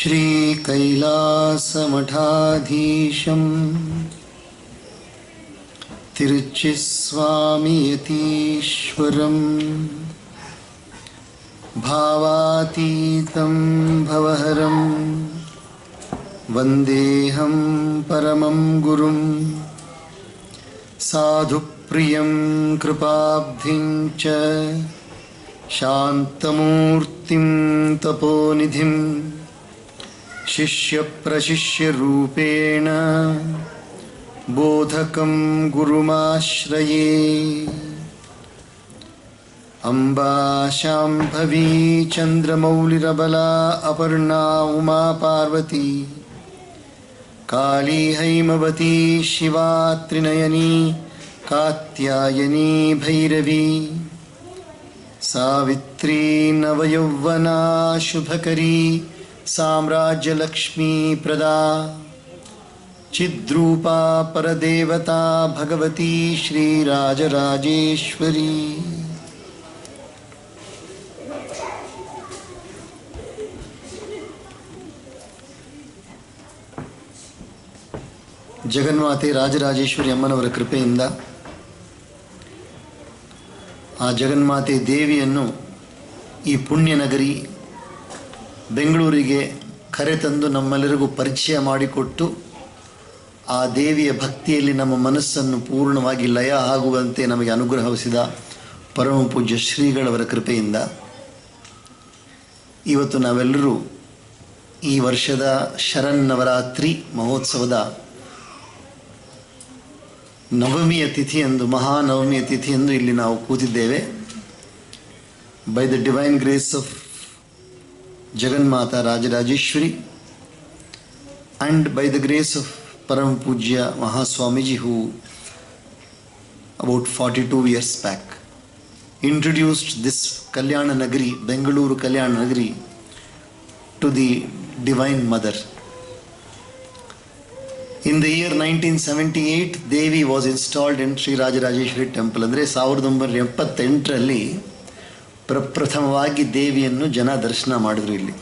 श्रीकैलासमठाधीशं तिरुचिस्वामियतीश्वरं भावातीतं भवहरं वन्देऽहं परमं गुरुं साधुप्रियं कृपाब्धिं च शान्तमूर्तिं तपोनिधिं शिष्यप्रशिष्यरूपेण बोधकं गुरुमाश्रये। अम्बा शाम्भवी चन्द्रमौलिरबला अपर्णा उमा पार्वती काली हैमवती शिवा त्रिनयनी कात्यायनी भैरवी सावित्री नवयौवना शुभकरी साम्राज्यलक्ष्मी प्रदा चिद्रूपा परदेवता भगवती श्रीराजराजेश्वरी। ಜಗನ್ಮಾತೆ ರಾಜರಾಜೇಶ್ವರಿ ಅಮ್ಮನವರ ಕೃಪೆಯಿಂದ ಆ ಜಗನ್ಮಾತೆ ದೇವಿಯನ್ನು ಈ ಪುಣ್ಯನಗರಿ ಬೆಂಗಳೂರಿಗೆ ಕರೆತಂದು ನಮ್ಮೆಲ್ಲರಿಗೂ ಪರಿಚಯ ಮಾಡಿಕೊಟ್ಟು ಆ ದೇವಿಯ ಭಕ್ತಿಯಲ್ಲಿ ನಮ್ಮ ಮನಸ್ಸನ್ನು ಪೂರ್ಣವಾಗಿ ಲಯ ಆಗುವಂತೆ ನಮಗೆ ಅನುಗ್ರಹಿಸಿದ ಪರಮ ಪೂಜ್ಯ ಶ್ರೀಗಳವರ ಕೃಪೆಯಿಂದ ಇವತ್ತು ನಾವೆಲ್ಲರೂ ಈ ವರ್ಷದ ಶರನ್ನವರಾತ್ರಿ ಮಹೋತ್ಸವದ ನವಮಿಯ ತಿಥಿಯಂದು, ಮಹಾನವಮಿಯ ತಿಥಿಯಂದು ಇಲ್ಲಿ ನಾವು ಕೂತಿದ್ದೇವೆ. By the divine grace of Jaganmata Rajarajeshwari and by the grace of Param Pujya Mahaswamiji, who about 42 years back introduced this Kalyana Nagari, Bengaluru Kalyana Nagari, to the Divine Mother. In the year 1978, Devi was installed in Sri Rajarajeshwari Temple. ಅಂದರೆ 1978ರಲ್ಲಿ ಪ್ರಪ್ರಥಮವಾಗಿ ದೇವಿಯನ್ನು ಜನ ದರ್ಶನ ಮಾಡಿದ್ರು ಇಲ್ಲಿ.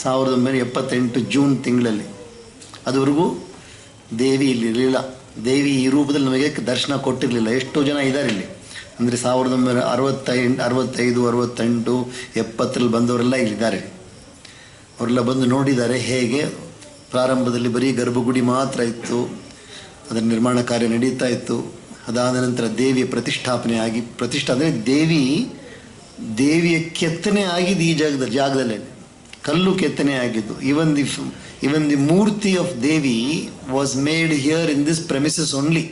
1978 June ತಿಂಗಳಲ್ಲಿ. ಅದುವರೆಗೂ ದೇವಿ ಇಲ್ಲಿ ಇರಲಿಲ್ಲ. ದೇವಿ ಈ ರೂಪದಲ್ಲಿ ನಮಗೆ ದರ್ಶನ ಕೊಟ್ಟಿರಲಿಲ್ಲ. ಎಷ್ಟೋ ಜನ ಇದ್ದಾರೆ ಇಲ್ಲಿ. ಅಂದರೆ 1965, 68, 70ರಲ್ಲಿ ಬಂದವರೆಲ್ಲ ಇಲ್ಲಿದ್ದಾರೆ. ಅವರೆಲ್ಲ ಬಂದು ನೋಡಿದ್ದಾರೆ ಹೇಗೆ ಪ್ರಾರಂಭದಲ್ಲಿ ಬರೀ ಗರ್ಭಗುಡಿ ಮಾತ್ರ ಇತ್ತು, ಅದರ ನಿರ್ಮಾಣ ಕಾರ್ಯ ನಡೀತಾ ಇತ್ತು. ಅದಾದ ನಂತರ ದೇವಿಯ ಪ್ರತಿಷ್ಠಾಪನೆ ಆಗಿ, ಅಂದರೆ ದೇವಿಯ ಕೆತ್ತನೆ ಆಗಿದ್ದು ಈ ಜಾಗದಲ್ಲೇ, ಕಲ್ಲು ಕೆತ್ತನೆ ಆಗಿದ್ದು. Even the Murthy of Devi was made here in this premises only.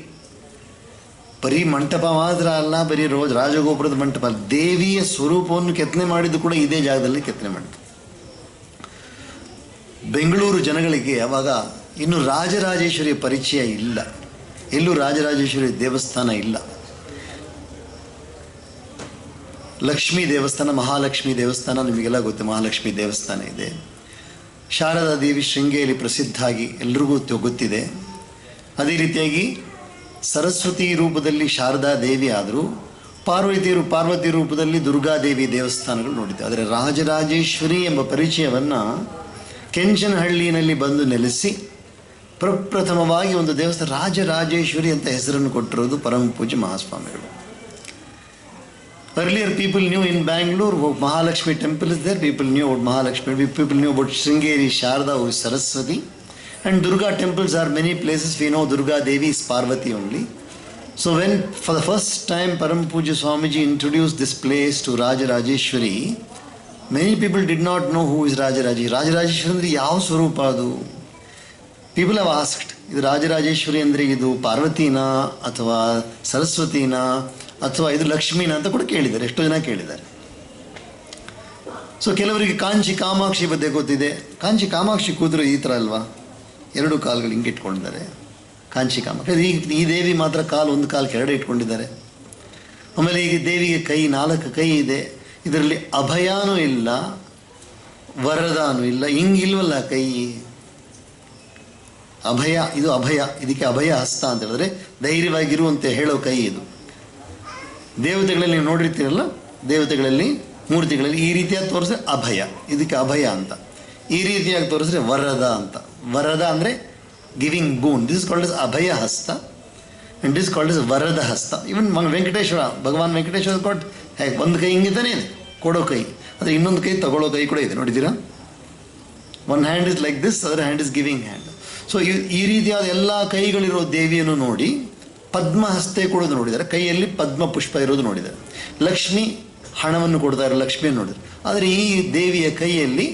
ಬರೀ ಮಂಟಪ ಮಾತ್ರ ಅಲ್ಲ, ಬರೀ ರಾಜಗೋಪುರದ ಮಂಟಪ, ದೇವಿಯ ಸ್ವರೂಪವನ್ನು ಕೆತ್ತನೆ ಮಾಡಿದ್ದು ಕೂಡ ಇದೇ ಜಾಗದಲ್ಲಿ ಕೆತ್ತನೆ ಮಾಡಿದ್ದು. ಬೆಂಗಳೂರು ಜನಗಳಿಗೆ ಅವಾಗ ಇನ್ನು ರಾಜರಾಜೇಶ್ವರಿಯ ಪರಿಚಯ ಇಲ್ಲ, ಎಲ್ಲೂ ರಾಜರಾಜೇಶ್ವರಿ ದೇವಸ್ಥಾನ ಇಲ್ಲ. ಲಕ್ಷ್ಮೀ ದೇವಸ್ಥಾನ, ಮಹಾಲಕ್ಷ್ಮಿ ದೇವಸ್ಥಾನ ನಿಮಗೆಲ್ಲ ಗೊತ್ತು, ಮಹಾಲಕ್ಷ್ಮಿ ದೇವಸ್ಥಾನ ಇದೆ. ಶಾರದಾ ದೇವಿ ಶೃಂಗೇರಿ ಪ್ರಸಿದ್ಧಾಗಿ ಎಲ್ರಿಗೂ ಗೊತ್ತಿದೆ. ಅದೇ ರೀತಿಯಾಗಿ ಸರಸ್ವತಿ ರೂಪದಲ್ಲಿ ಶಾರದಾ ದೇವಿ ಆದರೂ ಪಾರ್ವತಿ ರೂಪದಲ್ಲಿ ದುರ್ಗಾದೇವಿ ದೇವಸ್ಥಾನಗಳು ನೋಡಿದೆ. ಆದರೆ ರಾಜರಾಜೇಶ್ವರಿ ಎಂಬ ಪರಿಚಯವನ್ನು ಕೆಂಚನಹಳ್ಳಿನಲ್ಲಿ ಬಂದು ನೆಲೆಸಿ ಪ್ರಪ್ರಥಮವಾಗಿ ಒಂದು ದೇವಸ್ಥಾನ ರಾಜರಾಜೇಶ್ವರಿ ಅಂತ ಹೆಸರನ್ನು ಕೊಟ್ಟಿರೋದು ಪರಮ ಪೂಜ್ಯ ಮಹಾಸ್ವಾಮಿಗಳು. Earlier people knew in Bangalore Mahalakshmi temple is there, people knew about Mahalakshmi, people knew about Sringeri Sharda who is Saraswati, and Durga temples are many places. We know Durga Devi is Parvati only. So when for the first time Param Pujya Swamiji introduced this place to Rajarajeshwari, many people did not know who is Rajarajeshwari. Rajarajeshwari andre yav swarupa adu? People have asked, idu Rajarajeshwari andre idu Parvatina ಅಥವಾ ಸರಸ್ವತಿನ ಅಥವಾ ಇದು ಲಕ್ಷ್ಮೀನ ಅಂತ ಕೂಡ ಕೇಳಿದ್ದಾರೆ, ಎಷ್ಟೋ ಜನ ಕೇಳಿದ್ದಾರೆ. So ಕೆಲವರಿಗೆ ಕಾಂಚಿ ಕಾಮಾಕ್ಷಿ ಬಗ್ಗೆ ಗೊತ್ತಿದೆ. ಕಾಂಚಿ ಕಾಮಾಕ್ಷಿ ಕೂತರು ಈ ಥರ ಅಲ್ವಾ, ಎರಡು ಕಾಲುಗಳು ಹಿಂಗೆ ಇಟ್ಕೊಂಡಿದ್ದಾರೆ ಕಾಂಚಿ ಕಾಮಾಕ್ಷಿ. ಈ ದೇವಿ ಮಾತ್ರ ಒಂದು ಕಾಲು ಕೆಳಗಡೆ ಇಟ್ಕೊಂಡಿದ್ದಾರೆ. ಆಮೇಲೆ ಈಗ ದೇವಿಗೆ 4 ಕೈ ಇದೆ. ಇದರಲ್ಲಿ ಅಭಯಾನೂ ಇಲ್ಲ, ವರದಾನೂ ಇಲ್ಲ, ಹಿಂಗಿಲ್ವಲ್ಲ ಕೈ. ಅಭಯ, ಇದು ಅಭಯ, ಇದಕ್ಕೆ ಅಭಯ ಹಸ್ತ ಅಂತ ಹೇಳಿದ್ರೆ ಧೈರ್ಯವಾಗಿರುವಂತೆ ಹೇಳೋ ಕೈ ಇದು. ದೇವತೆಗಳಲ್ಲಿ ನೀವು ನೋಡಿರ್ತೀರಲ್ಲ, ದೇವತೆಗಳಲ್ಲಿ ಮೂರ್ತಿಗಳಲ್ಲಿ ಈ ರೀತಿಯಾಗಿ ತೋರಿಸಿದ್ರೆ ಅಭಯ, ಇದಕ್ಕೆ ಅಭಯ ಅಂತ. ಈ ರೀತಿಯಾಗಿ ತೋರಿಸಿದ್ರೆ ವರದ ಅಂತ. ವರದ ಅಂದರೆ giving boon. This is called as abhaya hasta and this called as ವರದ ಹಸ್ತ. ಇವನ್ ವೆಂಕಟೇಶ್ವರ, ಭಗವಾನ್ ವೆಂಕಟೇಶ್ವರ ಕೊಟ್ಟು ಹೇಗೆ ಒಂದು ಕೈ ಹಿಂಗಿದ್ದಾನೆ ಇದೆ ಕೊಡೋ ಕೈ, ಆದರೆ ಇನ್ನೊಂದು ಕೈ ತಗೊಳ್ಳೋ ಕೈ ಕೂಡ ಇದೆ, ನೋಡಿದ್ದೀರಾ? One hand is like this, other hand is giving hand. So ಈ ರೀತಿಯಾದ ಎಲ್ಲ ಕೈಗಳಿರೋ ದೇವಿಯನ್ನು ನೋಡಿ ಪದ್ಮ ಹಸ್ತೆ ಕೊಡೋದು ನೋಡಿದ್ದಾರೆ, ಕೈಯಲ್ಲಿ ಪದ್ಮ ಪುಷ್ಪ ಇರೋದು ನೋಡಿದ್ದಾರೆ. ಲಕ್ಷ್ಮಿ ಹಣವನ್ನು ಕೊಡ್ತಾರೆ, ಲಕ್ಷ್ಮಿಯನ್ನು ನೋಡಿದ್ದಾರೆ. ಆದರೆ ಈ ದೇವಿಯ ಕೈಯಲ್ಲಿ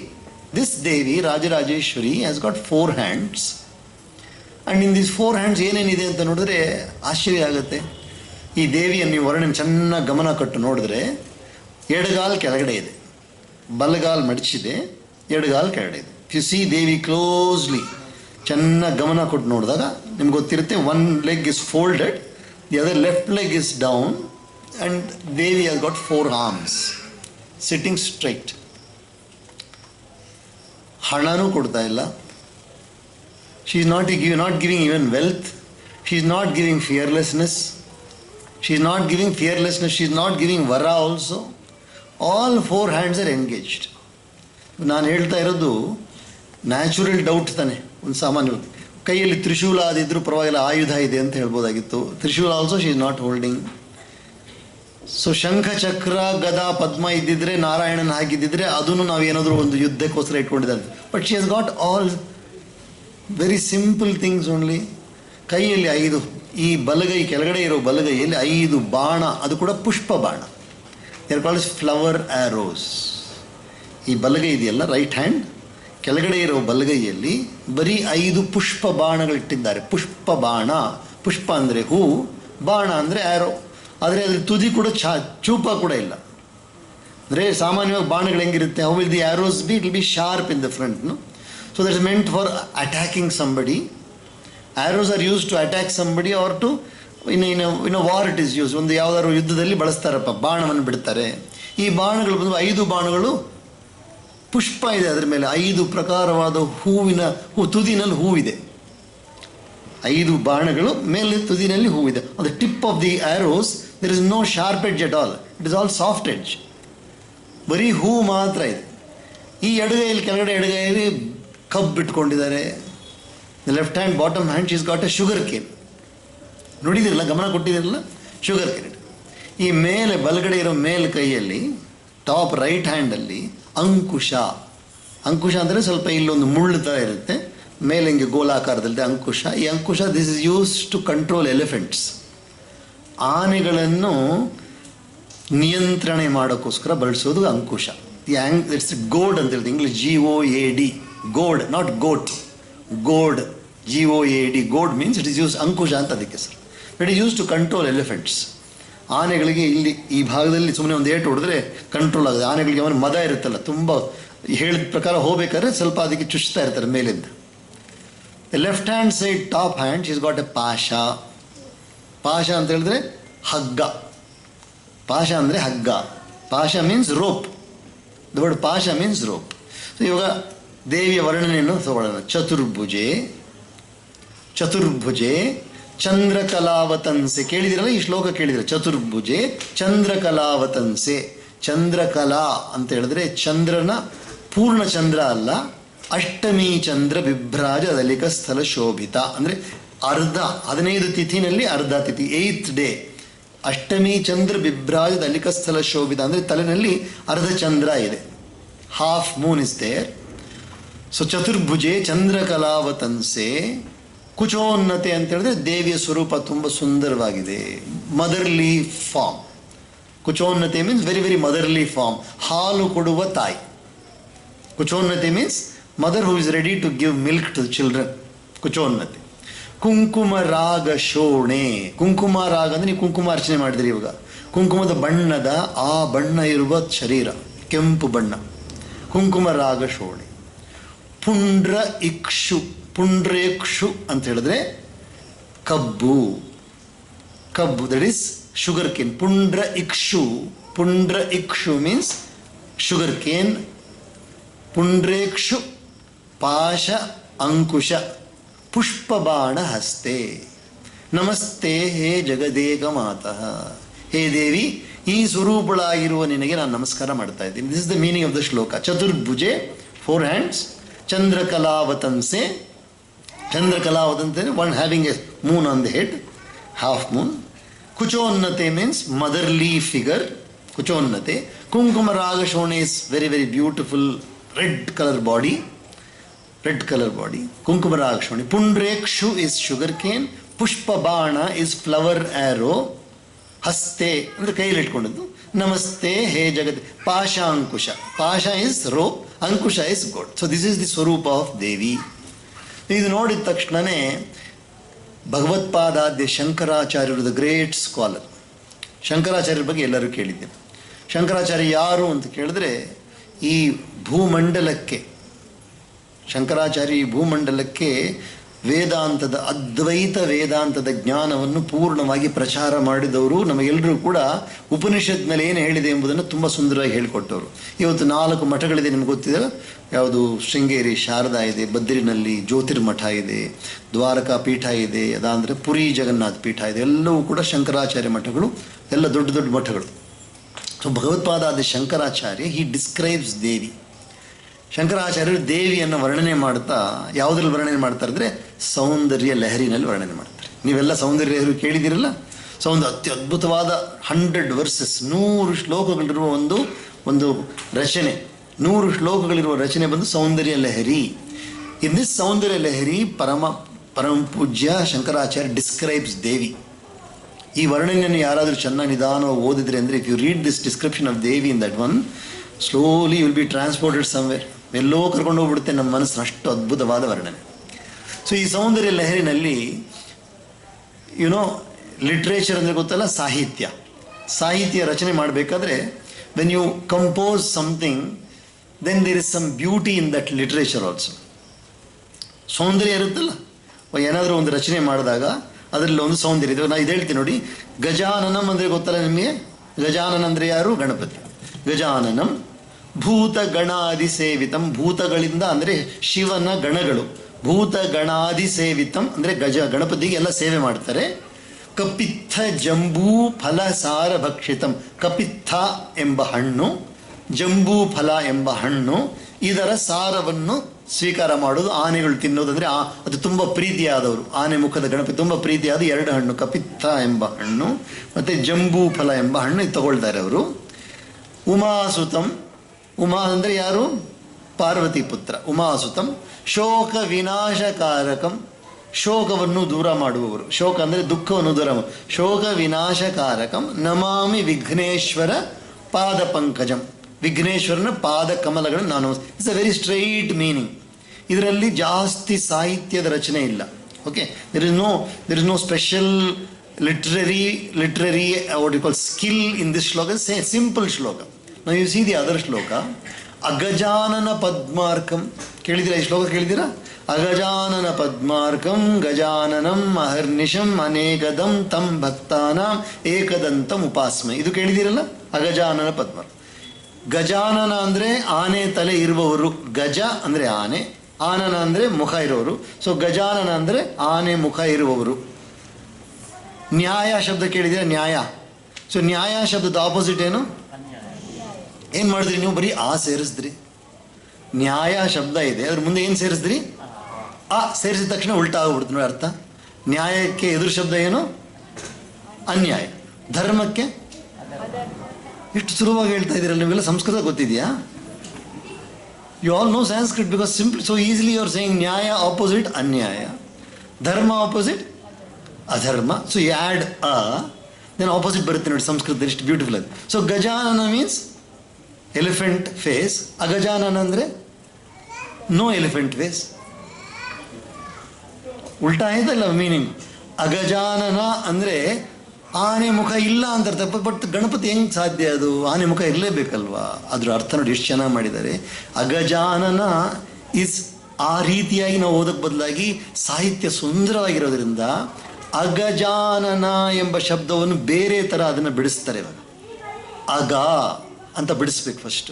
this Devi Rajarajeshwari has got 4 hands and in this 4 hands ಏನೇನಿದೆ ಅಂತ ನೋಡಿದ್ರೆ ಆಶ್ಚರ್ಯ ಆಗುತ್ತೆ. ಈ ದೇವಿಯನ್ನು ನೀವು ವರ್ಣನೆ ಚೆನ್ನಾಗಿ ಗಮನ ಕೊಟ್ಟು ನೋಡಿದ್ರೆ ಎಡಗಾಲ್ ಕೆಳಗಡೆ ಇದೆ, ಬಲಗಾಲ್ ಮಡಚಿದೆ, ಎಡಗಾಲ್ ಕೆಳಗಡೆ ಇದೆ. ಯು ಸಿ ದೇವಿ ಕ್ಲೋಸ್ಲಿ ಚೆನ್ನಾಗಿ ಗಮನ ಕೊಟ್ಟು ನೋಡಿದಾಗ ನಿಮ್ಗೆ ಗೊತ್ತಿರುತ್ತೆ, one leg is folded, the other left leg is down and Devi has got 4 arms sitting straight. ಹಣನೂ ಕೊಡ್ತಾ ಇಲ್ಲ. She is not giving even wealth, she is not giving fearlessness, she is not giving fearlessness, she is not giving vara also. All 4 hands are engaged. ನಾನು ಹೇಳ್ತಾ ಇರೋದು natural doubt ತಾನೆ. ಒಂದು ಸಾಮಾನ್ಯ ಕೈಯಲ್ಲಿ ತ್ರಿಶೂಲ ಆದಿದ್ರೂ ಪರವಾಗಿಲ್ಲ, ಆಯುಧ ಇದೆ ಅಂತ ಹೇಳ್ಬೋದಾಗಿತ್ತು. Trishula also she is not holding. So shankha chakra ಗದಾ ಪದ್ಮ ಇದ್ದಿದ್ರೆ, ನಾರಾಯಣನ ಹಾಕಿದ್ದಿದ್ರೆ ಅದನ್ನು ನಾವೇನಾದರೂ ಒಂದು ಯುದ್ಧಕ್ಕೋಸ್ಕರ ಇಟ್ಕೊಂಡಿದ್ದಾರೆ. But she has got all very simple things only. ಕೈಯಲ್ಲಿ 5, ಈ ಬಲಗೈ ಕೆಳಗಡೆ ಇರೋ ಬಲಗೈಯಲ್ಲಿ 5 ಬಾಣ, ಅದು ಕೂಡ ಪುಷ್ಪ ಬಾಣ. They're called flower arrows. ಈ ಬಲಗೈ ಇದೆಯಲ್ಲ, ರೈಟ್ ಹ್ಯಾಂಡ್, ಕೆಳಗಡೆ ಇರೋ ಬಲಗೈಯಲ್ಲಿ ಬರೀ 5 ಪುಷ್ಪ ಬಾಣಗಳಿಟ್ಟಿದ್ದಾರೆ. ಪುಷ್ಪ ಬಾಣ, ಪುಷ್ಪ ಅಂದರೆ ಹೂ, ಬಾಣ ಅಂದರೆ ಆ್ಯರೋ. ಆದರೆ ಅದ್ರ ತುದಿ ಕೂಡ ಚೂಪ ಕೂಡ ಇಲ್ಲ. ಅಂದರೆ ಸಾಮಾನ್ಯವಾಗಿ ಬಾಣಗಳು ಹೆಂಗಿರುತ್ತೆ, how will the arrows be, it will be sharp in the front. So that is meant for attacking somebody. Arrows are used to attack somebody or to in a war it is used. ಒಂದು ಯಾವುದಾದ್ರು ಯುದ್ಧದಲ್ಲಿ ಬಳಸ್ತಾರಪ್ಪ, ಬಾಣವನ್ನು ಬಿಡ್ತಾರೆ. ಈ ಬಾಣಗಳು ಬಂದು 5 ಬಾಣಗಳು ಪುಷ್ಪ ಇದೆ, ಅದರ ಮೇಲೆ 5 ಪ್ರಕಾರವಾದ ತುದಿನಲ್ಲಿ ಹೂವಿದೆ. 5 ಬಾಣಗಳು ಮೇಲೆ ತುದಿನಲ್ಲಿ ಹೂವಿದೆ. On the tip of the arrows there is no sharp edge at all, it is all soft edge. ಬರೀ ಹೂ ಮಾತ್ರ ಇದೆ. ಈ ಎಡಗೈಯಲ್ಲಿ, ಕೆಳಗಡೆ ಎಡಗೈಯಲ್ಲಿ ಕಬ್ಬು ಇಟ್ಕೊಂಡಿದ್ದಾರೆ. The left hand bottom hand she's got a sugar cane. ನೋಡಿದಿರಲ್ಲ, ಗಮನ ಕೊಟ್ಟಿದಿರಲ್ಲ, ಶುಗರ್ ಕೇನ್. ಈ ಮೇಲೆ ಬಲಗಡೆ ಇರೋ ಮೇಲ್ ಕೈಯಲ್ಲಿ ಟಾಪ್ ರೈಟ್ ಹ್ಯಾಂಡಲ್ಲಿ ಅಂಕುಶ. ಅಂಕುಶ ಅಂದರೆ ಸ್ವಲ್ಪ ಇಲ್ಲೊಂದು ಮುಳ್ಳು ಥರ ಇರುತ್ತೆ, ಮೇಲೆ ಹಿಂಗೆ ಗೋಲಾಕಾರದಲ್ಲಿದೆ ಅಂಕುಶ. ಈ ಅಂಕುಶ this is use to control elephants. ಆನೆಗಳನ್ನು ನಿಯಂತ್ರಣೆ ಮಾಡೋಕ್ಕೋಸ್ಕರ ಬಳಸೋದು ಅಂಕುಶ. ಇಟ್ಸ್ ಗೋಡ್ ಅಂತ ಹೇಳ್ತೀವಿ, English GOAD, goad, not goat, goad, GOAD. Goad means it is use, ಅಂಕುಶ ಅಂತ ಅದಕ್ಕೆ sir. It is use to control elephants. ಆನೆಗಳಿಗೆ ಇಲ್ಲಿ ಈ ಭಾಗದಲ್ಲಿ ಸುಮ್ಮನೆ ಒಂದು ಏಟು ಹೊಡೆದ್ರೆ ಕಂಟ್ರೋಲ್ ಆಗುತ್ತೆ. ಆನೆಗಳಿಗೆ ಅವನು ಮದ ಇರುತ್ತಲ್ಲ, ತುಂಬ ಹೇಳಿದ ಪ್ರಕಾರ ಹೋಗ್ಬೇಕಾದ್ರೆ ಸ್ವಲ್ಪ ಅದಕ್ಕೆ ಚುಚ್ತಾ ಇರ್ತಾರೆ ಮೇಲಿಂದ. Left hand side top hand she's got a pasha. ಪಾಶ ಅಂತ ಹೇಳಿದ್ರೆ ಹಗ್ಗ. ಪಾಶ ಅಂದರೆ ಹಗ್ಗ. Pasha means rope. The word pasha means rope. So ಇವಾಗ ದೇವಿಯ ವರ್ಣನೆಯನ್ನು ತಗೊಳ್ಳೋಣ. ಚತುರ್ಭುಜೆ ಚಂದ್ರಕಲಾವತಂಸೆ. ಕೇಳಿದಿರಲ್ಲ ಈ ಶ್ಲೋಕ, ಕೇಳಿದಿರ? ಚತುರ್ಭುಜೆ ಚಂದ್ರಕಲಾವತಂಸೆ. ಚಂದ್ರಕಲಾ ಅಂತ ಹೇಳಿದ್ರೆ ಚಂದ್ರನ ಪೂರ್ಣ ಚಂದ್ರ ಅಲ್ಲ, ಅಷ್ಟಮಿ ಚಂದ್ರ ಬಿಭ್ರಾಜ ದಲಿಕ ಸ್ಥಳ ಶೋಭಿತ. ಅಂದರೆ ಅರ್ಧ, 15 ತಿಥಿನಲ್ಲಿ ಅರ್ಧ ತಿಥಿ, 8th ಡೇ. ಅಷ್ಟಮಿ ಚಂದ್ರ ಬಿಭ್ರಾಜ ದಲಿಕ ಸ್ಥಳ ಶೋಭಿತ ಅಂದರೆ ತಲೆನಲ್ಲಿ ಅರ್ಧ ಚಂದ್ರ ಇದೆ, half moon is there. So ಚತುರ್ಭುಜೆ ಚಂದ್ರಕಲಾವತಂಸೆ. ಕುಚೋನ್ನತೆ ಅಂತ ಹೇಳಿದ್ರೆ ದೇವಿಯ ಸ್ವರೂಪ ತುಂಬ ಸುಂದರವಾಗಿದೆ, motherly form. Kuchonnate means very very motherly form, ಹಾಲು ಕೊಡುವ ತಾಯಿ. Kuchonnate means mother who is ready to give milk to children. ಕುಚೋನ್ನತೆ. ಕುಂಕುಮ ರಾಗ ಶೋಣೆ. ಕುಂಕುಮ ರಾಗ ಅಂದರೆ ನೀವು ಕುಂಕುಮ ಅರ್ಚನೆ ಮಾಡಿದ್ರಿ ಇವಾಗ. ಕುಂಕುಮದ ಬಣ್ಣದ ಆ ಬಣ್ಣ ಇರುವ ಶರೀರ, ಕೆಂಪು ಬಣ್ಣ, ಕುಂಕುಮ ರಾಗ ಶೋಣೆ. ಪುಂಡ್ರ ಇಕ್ಷು. ಪುಂಡ್ರೇಕ್ಷು ಅಂತ ಹೇಳಿದ್ರೆ ಕಬ್ಬು, ಕಬ್ಬು, that is sugar cane. Pundra ikshu means sugar cane. ಪುಂಡ್ರೇಕ್ಷು ಪಾಶ ಅಂಕುಶ ಪುಷ್ಪಬಾಣ ಹಸ್ತೆ. ನಮಸ್ತೆ ಹೇ ಜಗದೇಕ ಮಾತಃ. ಹೇ ದೇವಿ, ಈ ಸ್ವರೂಪಳಾಗಿರುವ ನಿನಗೆ ನಾನು ನಮಸ್ಕಾರ ಮಾಡ್ತಾ ಇದ್ದೀನಿ. This is the meaning of the shloka. ಚತುರ್ಭುಜೆ, 4 ಹ್ಯಾಂಡ್ಸ್. ಚಂದ್ರಕಲಾವತಂಸೆ, ಚಂದ್ರಕಲಾವತಂಸೆ one having a moon on the head, half moon. Kuchonnate means motherly figure, ಕುಚೋನ್ನತೆ. Kunkuma ragashone is very very beautiful red colour body, red colour body, ಕುಂಕುಮ ರಾಗಶೋಣಿ. Pundrekshu is sugar cane, pushpabana is flower arrow, ಹಸ್ತೆ ಅಂದರೆ ಕೈಯಲ್ಲಿ ಇಟ್ಕೊಂಡದ್ದು. ನಮಸ್ತೆ ಹೇ ಜಗತ್. ಪಾಶಾಂಕುಶ, pasha is rope, ankusha is goad. So this is the ಸ್ವರೂಪ ಆಫ್ ದೇವಿ. ಇದು ನೋಡಿದ ತಕ್ಷಣವೇ ಭಗವತ್ಪಾದಾದ್ಯ ಶಂಕರಾಚಾರ್ಯರು ದ ಗ್ರೇಟ್ ಸ್ಕಾಲರ್. ಶಂಕರಾಚಾರ್ಯರ ಬಗ್ಗೆ ಎಲ್ಲರೂ ಕೇಳಿದ್ದೇವೆ. ಶಂಕರಾಚಾರ್ಯ ಯಾರು ಅಂತ ಕೇಳಿದ್ರೆ, ಈ ಭೂಮಂಡಲಕ್ಕೆ, ಶಂಕರಾಚಾರ್ಯ ಈ ಭೂಮಂಡಲಕ್ಕೆ ವೇದಾಂತದ, ಅದ್ವೈತ ವೇದಾಂತದ ಜ್ಞಾನವನ್ನು ಪೂರ್ಣವಾಗಿ ಪ್ರಚಾರ ಮಾಡಿದವರು. ನಮಗೆಲ್ಲರೂ ಕೂಡ ಉಪನಿಷತ್ ಮೇಲೆ ಏನು ಹೇಳಿದೆ ಎಂಬುದನ್ನು ತುಂಬ ಸುಂದರವಾಗಿ ಹೇಳಿಕೊಟ್ಟವರು. ಇವತ್ತು 4 ಮಠಗಳಿದೆ, ನಿಮ್ಗೆ ಗೊತ್ತಿದೆ. ಯಾವುದು? ಶೃಂಗೇರಿ ಶಾರದಾ ಇದೆ, ಬದ್ರಿನಲ್ಲಿ ಜ್ಯೋತಿರ್ಮಠ ಇದೆ, ದ್ವಾರಕಾ ಪೀಠ ಇದೆ, ಅದಾಂದರೆ ಪುರಿ ಜಗನ್ನಾಥ ಪೀಠ ಇದೆ. ಎಲ್ಲವೂ ಕೂಡ ಶಂಕರಾಚಾರ್ಯ ಮಠಗಳು, ಎಲ್ಲ ದೊಡ್ಡ ದೊಡ್ಡ ಮಠಗಳು. ಸೊ ಭಗವತ್ಪಾದಾದ ಶಂಕರಾಚಾರ್ಯ ಹಿ ಡಿಸ್ಕ್ರೈಬ್ಸ್ ದೇವಿ. ಶಂಕರಾಚಾರ್ಯರು ದೇವಿಯನ್ನು ವರ್ಣನೆ ಮಾಡ್ತಾ ಯಾವುದ್ರಲ್ಲಿ ವರ್ಣನೆ ಮಾಡ್ತಾರೆ ಅಂದರೆ ಸೌಂದರ್ಯ ಲಹರಿನಲ್ಲಿ ವರ್ಣನೆ ಮಾಡ್ತಾರೆ. ನೀವೆಲ್ಲ ಸೌಂದರ್ಯ ಲಹರಿ ಕೇಳಿದಿರಲ್ಲ. ಅತ್ಯದ್ಭುತವಾದ 100 ವರ್ಸಸ್, 100 ಶ್ಲೋಕಗಳಿರುವ ಒಂದು ರಚನೆ, 100 ಶ್ಲೋಕಗಳಿರುವ ರಚನೆ ಬಂದು ಸೌಂದರ್ಯ ಲಹರಿ. ಇನ್ ದಿಸ್ ಸೌಂದರ್ಯ ಲಹರಿ ಪರಮ ಪೂಜ್ಯ ಶಂಕರಾಚಾರ್ಯ ಡಿಸ್ಕ್ರೈಬ್ಸ್ ದೇವಿ. ಈ ವರ್ಣನೆಯನ್ನು ಯಾರಾದರೂ ಚೆನ್ನಾಗಿ ನಿಧಾನವಾಗಿ ಓದಿದ್ರೆ ಅಂದರೆ, if you read this description of Devi in that one, slowly will be transported somewhere. ಎಲ್ಲೋ ಕರ್ಕೊಂಡು ಹೋಗ್ಬಿಡುತ್ತೆ ನಮ್ಮ ಮನಸ್ಸು, ಅಷ್ಟು ಅದ್ಭುತವಾದ ವರ್ಣನೆ. ಸೊ ಈ ಸೌಂದರ್ಯ ಲಹರಿನಲ್ಲಿ ಲಿಟ್ರೇಚರ್ ಅಂದರೆ ಗೊತ್ತಲ್ಲ, ಸಾಹಿತ್ಯ ರಚನೆ ಮಾಡಬೇಕಾದ್ರೆ when you compose something, then there is some beauty in that literature also. ಸೌಂದರ್ಯ ಇರುತ್ತಲ್ಲ, ಏನಾದರೂ ಒಂದು ರಚನೆ ಮಾಡಿದಾಗ ಅದರಲ್ಲಿ ಒಂದು ಸೌಂದರ್ಯ ಇದೆ. ನಾನು ಇದು ಹೇಳ್ತೀನಿ ನೋಡಿ. ಗಜಾನನಂ ಅಂದರೆ ಗೊತ್ತಲ್ಲ ನಿಮಗೆ? ಗಜಾನನ ಅಂದರೆ ಯಾರು? ಗಣಪತಿ. ಗಜಾನನಂ ಭೂತ ಗಣಾದಿ ಸೇವಿತಂ, ಭೂತಗಳಿಂದ ಅಂದರೆ ಶಿವನ ಗಣಗಳು, ಭೂತ ಗಣಾದಿ ಸೇವಿತಂ ಅಂದರೆ ಗಣಪತಿಗೆ ಎಲ್ಲ ಸೇವೆ ಮಾಡ್ತಾರೆ. ಕಪಿತ್ಥ ಜಂಬೂ ಫಲ ಸಾರ ಭಕ್ಷಿತಂ, ಕಪಿತ್ಥ ಎಂಬ ಹಣ್ಣು, ಜಂಬೂ ಫಲ ಎಂಬ ಹಣ್ಣು, ಇದರ ಸಾರವನ್ನು ಸ್ವೀಕಾರ ಮಾಡೋದು, ಆನೆಗಳು ತಿನ್ನೋದು. ಅಂದರೆ ಅದು ತುಂಬ ಪ್ರೀತಿಯಾದವರು, ಆನೆ ಮುಖದ ಗಣಪತಿ ತುಂಬ ಪ್ರೀತಿಯಾದ 2 ಹಣ್ಣು, ಕಪಿತ್ಥ ಎಂಬ ಹಣ್ಣು ಮತ್ತು ಜಂಬೂ ಫಲ ಎಂಬ ಹಣ್ಣು ಇದು ತಗೊಳ್ತಾರೆ ಅವರು. ಉಮಾಸುತಂ, ಉಮಾ ಅಂದರೆ ಯಾರು? ಪಾರ್ವತಿ ಪುತ್ರ. ಉಮಾಸುತಂ ಶೋಕ ವಿನಾಶಕಾರಕಂ, ಶೋಕವನ್ನು ದೂರ ಮಾಡುವವರು. ಶೋಕ ಅಂದರೆ ದುಃಖವನ್ನು ದೂರ ಮಾಡುವ. ಶೋಕ ವಿನಾಶಕಾರಕಂ ನಮಾಮಿ ವಿಘ್ನೇಶ್ವರ ಪಾದ ಪಂಕಜಂ, ವಿಘ್ನೇಶ್ವರನ ಪಾದ ಕಮಲಗಳನ್ನು ನಾನು. It's a very straight meaning. ಇದರಲ್ಲಿ ಜಾಸ್ತಿ ಸಾಹಿತ್ಯದ ರಚನೆ ಇಲ್ಲ. Okay, there is no special literary what you call skill in this shloka. Simple shloka. ನಾವು ಯು ಸಿ ದಿ ಅದರ್ ಶ್ಲೋಕ. ಅಗಜಾನನ ಪದ್ಮಾರ್ಕಂ ಕೇಳಿದಿರಾ? ಈ ಶ್ಲೋಕ ಕೇಳಿದಿರಾ? ಅಗಜಾನನ ಪದ್ಮಾರ್ಕಂ ಗಜಾನನಂ ಅಹರ್ನಿಶಂ ಅನೇಕದಂ ತಂ ಭಕ್ತಾನಾಂ ಏಕದಂತಂ ಉಪಾಸ್ಮೆ. ಇದು ಕೇಳಿದಿರಲ್ಲ? ಅಗಜಾನನ ಪದ್ಮಾರ್ಕಂ. ಗಜಾನನ ಅಂದರೆ ಆನೆ ತಲೆ ಇರುವವರು. ಗಜ ಅಂದರೆ ಆನೆ, ಆನನ ಅಂದರೆ ಮುಖ ಇರುವವರು. ಸೊ ಗಜಾನನ ಅಂದರೆ ಆನೆ ಮುಖ ಇರುವವರು. ನ್ಯಾಯ ಶಬ್ದ ಕೇಳಿದರೆ ನ್ಯಾಯ. ಸೊ ನ್ಯಾಯ ಶಬ್ದದ ಆಪೋಸಿಟ್ ಏನು? ಏನು ಮಾಡಿದ್ರಿ ನೀವು? ಬರೀ ಆ ಸೇರಿಸಿದ್ರಿ. ನ್ಯಾಯ ಶಬ್ದ ಇದೆ, ಅದ್ರ ಮುಂದೆ ಏನು ಸೇರಿಸಿದ್ರಿ? ಆ ಸೇರಿಸಿದ ತಕ್ಷಣ ಉಲ್ಟಾ ಆಗ್ಬಿಡ್ತು ನೋಡಿ ಅರ್ಥ. ನ್ಯಾಯಕ್ಕೆ ಎದುರು ಶಬ್ದ ಏನು? ಅನ್ಯಾಯ. ಧರ್ಮಕ್ಕೆ ಎಷ್ಟು ಸುಲಭವಾಗಿ ಹೇಳ್ತಾ ಇದ್ದೀರಲ್ಲ ನೀವೆಲ್ಲ. ಸಂಸ್ಕೃತ ಗೊತ್ತಿದೆಯಾ? You all know Sanskrit because simple so easily you are saying nyaya opposite anyaya, dharma opposite adharma. So you add a, then opposite ಬರುತ್ತೆ ನೋಡಿ ಸಂಸ್ಕೃತದಲ್ಲಿ. ಎಷ್ಟು ಬ್ಯೂಟಿಫುಲ್ ಅದು. So Gajanana means elephant face, Agajanana ಅಂದರೆ ನೋ ಎಲಿಫೆಂಟ್ ಫೇಸ್. ಉಲ್ಟಾ ಆಯ್ತಲ್ಲ ಮೀನಿಂಗ್. ಅಗಜಾನನ ಅಂದರೆ ಆನೆ ಮುಖ ಇಲ್ಲ ಅಂತ ಅರ್ಥ. ಬಟ್ ಗಣಪತಿ ಹೆಂಗೆ ಸಾಧ್ಯ? ಅದು ಆನೆ ಮುಖ ಇರಲೇಬೇಕಲ್ವಾ? ಅದ್ರ ಅರ್ಥ ನೋಡಿ ಎಷ್ಟು ಚೆನ್ನಾಗಿ ಮಾಡಿದ್ದಾರೆ. ಅಗಜಾನನ ಇಸ್ ಆ ರೀತಿಯಾಗಿ ನಾವು ಓದೋಕ್ಕೆ ಬದಲಾಗಿ ಸಾಹಿತ್ಯ ಸುಂದರವಾಗಿರೋದ್ರಿಂದ ಅಗಜಾನನ ಎಂಬ ಶಬ್ದವನ್ನು ಬೇರೆ ಥರ ಅದನ್ನು ಬಿಡಿಸ್ತಾರೆ. ಇವಾಗ ಅಗ ಅಂತ ಬಿಡಿಸ್ಬೇಕು ಫಸ್ಟ್.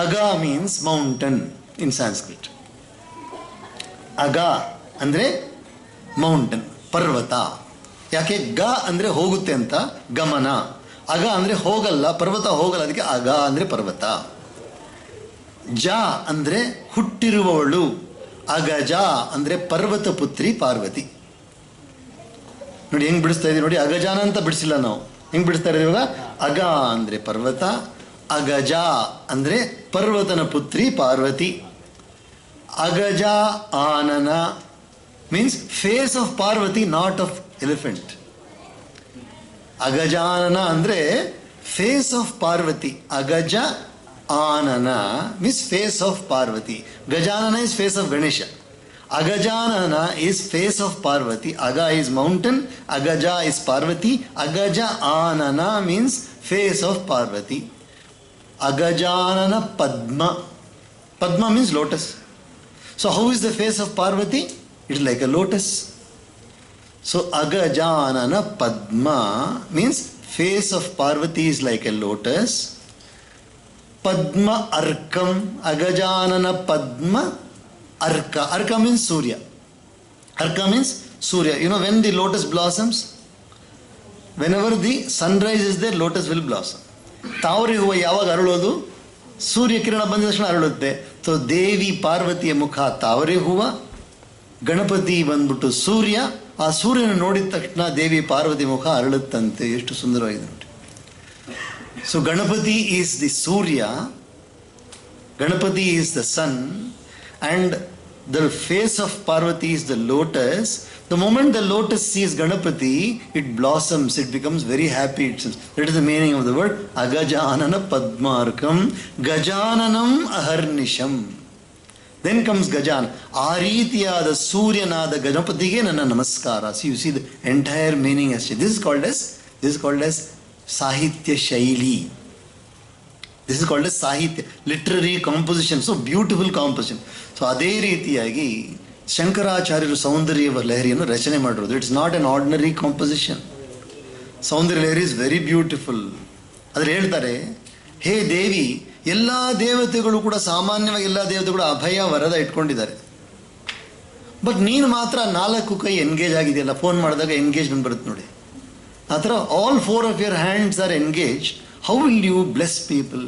ಅಗ ಮೀನ್ಸ್ ಮೌಂಟನ್ ಇನ್ ಸಾಂಸ್ಕ್ರಿಟ್. ಅಗ ಅಂದರೆ ಮೌಂಟನ್, ಪರ್ವತ. ಯಾಕೆ? ಗ ಅಂದರೆ ಹೋಗುತ್ತೆ ಅಂತ, ಗಮನ. ಅಗ ಅಂದರೆ ಹೋಗಲ್ಲ, ಪರ್ವತ ಹೋಗಲ್ಲ, ಅದಕ್ಕೆ ಅಗ ಅಂದರೆ ಪರ್ವತ. ಜ ಅಂದರೆ ಹುಟ್ಟಿರುವವಳು, ಅಗಜ ಅಂದರೆ ಪರ್ವತ ಪುತ್ರಿ ಪಾರ್ವತಿ. ನೋಡಿ ಹೆಂಗೆ ಬಿಡಿಸ್ತಾ ಇದೀವಿ ನೋಡಿ, ಅಗಜಾನ ಅಂತ ಬಿಡಿಸಿಲ್ಲ ನಾವು, ಹೆಂಗೆ ಬಿಡಿಸ್ತಾ ಇದ್ದೀವಿ ಇವಾಗ? ಅಗ ಅಂದರೆ ಪರ್ವತ, ಅಗಜ ಅಂದರೆ ಪರ್ವತನ ಪುತ್ರಿ Parvati. Agaja anana means face of Parvati, not of elephant. Agajanana ಅಂದರೆ face of Parvati. Agaja anana means face of Parvati. Gajanana is face of Ganesha. Agajanana is face of Parvati. Aga is mountain, Agaja is Parvati. Agaja Anana means face of Parvati. Agajanana Padma. Padma means lotus. So how is the face of Parvati? It is like a lotus. So Agajanana Padma means face of Parvati is like a lotus. Padma Arkam. Agajanana Padma Arka. Arka means Surya. Arka means Surya. You know when the lotus blossoms? Whenever the sunrise is there, lotus will blossom. ತಾವರೆ ಹೂವು ಯಾವಾಗ ಅರಳೋದು? ಸೂರ್ಯ ಕಿರಣ ಬಂದ ತಕ್ಷಣ ಅರಳುತ್ತೆ. So ದೇವಿ ಪಾರ್ವತಿಯ ಮುಖ ತಾವರೆ ಹೂವು, ಗಣಪತಿ ಬಂದ್ಬಿಟ್ಟು ಸೂರ್ಯ. ಆ ಸೂರ್ಯನ ನೋಡಿದ ತಕ್ಷಣ ದೇವಿ ಪಾರ್ವತಿ ಮುಖ ಅರಳುತ್ತಂತೆ. ಎಷ್ಟು ಸುಂದರವಾಗಿದೆ ನೋಡಿ. So Ganapati is the Surya, Ganapati is the sun, and the face of Parvati is the lotus. The moment the lotus sees Ganapati, it blossoms, it becomes very happy. That is the meaning of the word Agajanana Padmarkam Gajananam Aharnisham. Then comes Gajan. ಆ ರೀತಿಯಾದ ಸೂರ್ಯನಾದ ಗಣಪತಿಗೆ ನನ್ನ ನಮಸ್ಕಾರ. So you see the entire meaning as this is called as Sahitya Shaili. This is called as Sahitya, literary composition. So beautiful composition. So ಅದೇ ರೀತಿಯಾಗಿ ಶಂಕರಾಚಾರ್ಯರು ಸೌಂದರ್ಯ ಲಹರಿಯನ್ನು ರಚನೆ ಮಾಡಿರೋದು. It's not an ordinary composition. Soundarya Lahari is very beautiful. ಅದ್ರಲ್ಲಿ ಹೇಳ್ತಾರೆ, ಹೇ ದೇವಿ, ಎಲ್ಲ ದೇವತೆಗಳು ಕೂಡ ಸಾಮಾನ್ಯವಾಗಿ ಎಲ್ಲ ದೇವತೆಗಳು ಅಭಯ ವರದ ಇಟ್ಕೊಂಡಿದ್ದಾರೆ. ಬಟ್ ನೀನು ಮಾತ್ರ 4 ಕೈ ಎನ್ಗೇಜ್ ಆಗಿದೆಯಲ್ಲ. ಫೋನ್ ಮಾಡಿದಾಗ ಎಂಗೇಜ್ಮೆಂಟ್ ಬರುತ್ತೆ ನೋಡಿ, ಆ ಥರ all 4 of your hands are engaged. How will you bless people?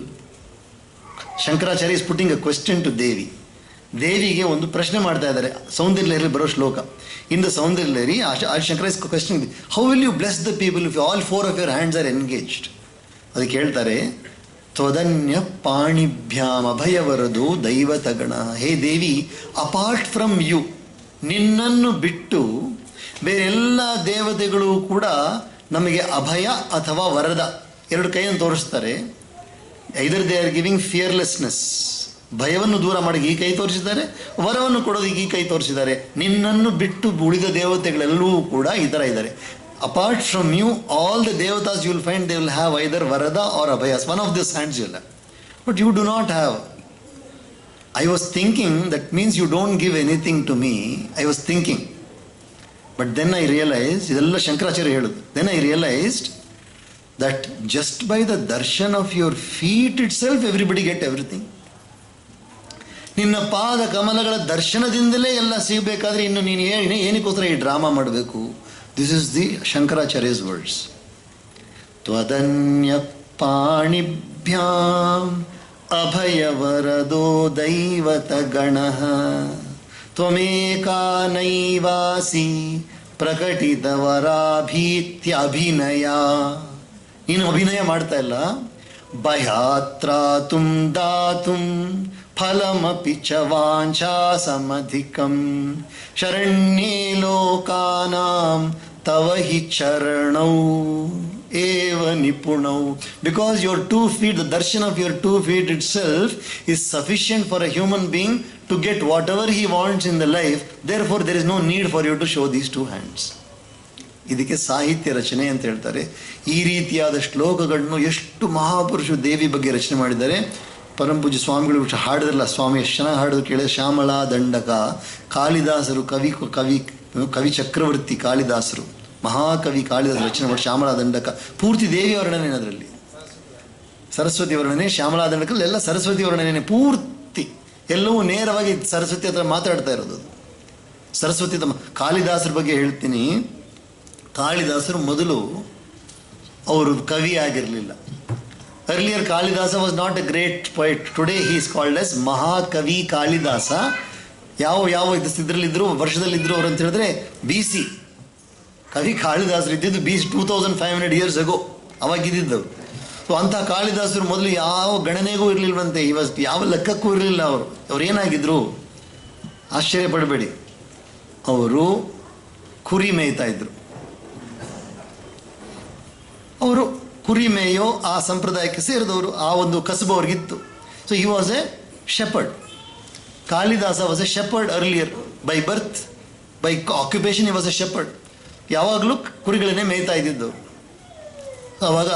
Shankaracharya is putting a question to Devi. ದೇವಿಗೆ ಒಂದು ಪ್ರಶ್ನೆ ಮಾಡ್ತಾ ಇದ್ದಾರೆ. ಸೌಂದರ್ಯ ಲಹರಿ ಬರೋ ಶ್ಲೋಕ. In the Saundarya Lahari Shankara is question, how will you bless the people if all 4 of your hands are engaged? ಅದಕ್ಕೆ ಹೇಳ್ತಾರೆ, ತ್ವದನ್ಯ ಪಾಣಿಭ್ಯಾಮ್ ಅಭಯವರದು ದೈವತಗಣ. ಹೇ ದೇವಿ, ಅಪಾರ್ಟ್ ಫ್ರಮ್ ಯು, ನಿನ್ನನ್ನು ಬಿಟ್ಟು ಬೇರೆಲ್ಲ ದೇವತೆಗಳು ಕೂಡ ನಮಗೆ ಅಭಯ ಅಥವಾ ವರದ 2 ಕೈಯನ್ನು ತೋರಿಸ್ತಾರೆ. Either they are giving fearlessness, ಭಯವನ್ನು ದೂರ ಮಾಡಿ ಈ ಕೈ ತೋರಿಸಿದ್ದಾರೆ, ವರವನ್ನು ಕೊಡೋದಕ್ಕೆ ಈ ಕೈ ತೋರಿಸಿದ್ದಾರೆ. ನಿನ್ನನ್ನು ಬಿಟ್ಟು ಉಳಿದ ದೇವತೆಗಳೆಲ್ಲವೂ ಕೂಡ ಈ ಥರ ಇದ್ದಾರೆ. Apart from you all the devatas you will find they will have either varada or abhayas. One of this hands you have, but you do not have. I was thinking that means you don't give anything to me. I was thinking, but then I realise, ಇದೆಲ್ಲ ಶಂಕರಾಚಾರ್ಯ ಹೇಳೋದು, then I realised that just by the darshan of your feet itself everybody get everything. ನಿನ್ನ ಪಾದ ಕಮಲಗಳ ದರ್ಶನದಿಂದಲೇ ಎಲ್ಲ ಸಿಗಬೇಕಾದ್ರೆ ಇನ್ನು ನೀನು ಏನಕ್ಕೋಸ್ಕರ ಈ drama ಮಾಡಬೇಕು? This is the Shankaracharya's words. ತ್ವದನ್ಯ ಪಾಣಿಭ್ಯಾಂ ಅಭಯವರದೋ ದೈವತ ಗಣಃ ತ್ವಮೇಕಾ ನೈವಾಸಿ ಪ್ರಕಟಿತವರಾಭೀತ್ಯ ಅಭಿನಯ. ನೀನು ಅಭಿನಯ ಮಾಡ್ತಾ ಇಲ್ಲ. ಭಯಾತ್ರಾತುಂ ದಾತುಂ ಫಲಮಪಿ ಚ ವಾಂಛಾ ಸಮಧಿಕಂ ಶರಣ್ಯೇ ಲೋಕಾನಾಂ ತವ ಹಿ ಚರಣೌ ಏವ ನಿಪುಣೌ. Because your 2 feet, the darshan of your 2 feet itself is sufficient for a human being to get whatever he wants in the life. Therefore there is no need for you to show these 2 hands. ಇದಕ್ಕೆ ಸಾಹಿತ್ಯ ರಚನೆ ಅಂತ ಹೇಳ್ತಾರೆ. ಈ ರೀತಿಯಾದ ಶ್ಲೋಕಗಳನ್ನು ಎಷ್ಟು ಮಹಾಪುರುಷರು ದೇವಿ ಬಗ್ಗೆ ರಚನೆ ಮಾಡಿದ್ದಾರೆ. ಪರಮಪೂಜ್ಯ ಸ್ವಾಮಿಗಳು ಹಾಡಿದ್ರಲ್ಲ, ಸ್ವಾಮಿ ಎಷ್ಟು ಚೆನ್ನಾಗಿ ಹಾಡೋದು ಕೇಳಿದ್ರೆ, ಶ್ಯಾಮಳಾ ದಂಡಕ. ಕಾಳಿದಾಸರು ಕವಿ ಚಕ್ರವರ್ತಿ ಕಾಳಿದಾಸರು, ಮಹಾಕವಿ ಕಾಳಿದಾಸರು ರಚನೆ ಮಾಡಿ ಶ್ಯಾಮಳಾ ದಂಡಕ. ಪೂರ್ತಿ ದೇವಿ ವರ್ಣನೆ ಅದರಲ್ಲಿ, ಸರಸ್ವತಿ ವರ್ಣನೆ. ಶ್ಯಾಮಳಾ ದಂಡಕಲ್ಲಿ ಎಲ್ಲ ಸರಸ್ವತಿ ವರ್ಣನೆ ಪೂರ್ತಿ, ಎಲ್ಲವೂ ನೇರವಾಗಿ ಸರಸ್ವತಿ ಹತ್ರ ಮಾತಾಡ್ತಾ ಇರೋದು. ಸರಸ್ವತಿ ಕಾಳಿದಾಸರ ಬಗ್ಗೆ ಹೇಳ್ತೀನಿ. ಕಾಳಿದಾಸರು ಮೊದಲು ಅವರು ಕವಿ ಆಗಿರಲಿಲ್ಲ. Earlier Kalidasa was not a great poet. Today he is called as Mahakavi Kalidasa. ಯಾವ ಇದರಲ್ಲಿದ್ದರು ವರ್ಷದಲ್ಲಿದ್ದರು ಅವರು ಅಂತ ಹೇಳಿದ್ರೆ BC. ಕವಿ ಕಾಳಿದಾಸರು ಇದ್ದಿದ್ದು BC 2500 years ago. ಅವಾಗಿದ್ದವರು. ಸೊ ಅಂಥ ಕಾಳಿದಾಸರು ಮೊದಲು ಯಾವ ಗಣನೆಗೂ ಇರಲಿಲ್ವಂತೆ, ಯಾವ ಲೆಕ್ಕಕ್ಕೂ ಇರಲಿಲ್ಲ. ಅವ್ರು ಏನಾಗಿದ್ರು ಆಶ್ಚರ್ಯ ಪಡಬೇಡಿ. ಅವರು ಕುರಿ ಮೇಯ್ತಾ ಇದ್ರು. ಅವರು ಕುರಿ ಮೇಯೋ ಆ ಸಂಪ್ರದಾಯಕ್ಕೆ ಸೇರಿದವರು, ಆ ಒಂದು ಕಸಬು ಅವ್ರಿಗಿತ್ತು. So he was a shepherd. Kalidasa was a shepherd earlier by birth, by occupation he was a shepherd. ಯಾವಾಗಲೂ ಕುರಿಗಳನ್ನೇ ಮೇಯ್ತಾ ಇದ್ದಿದ್ದವರು. ಆವಾಗ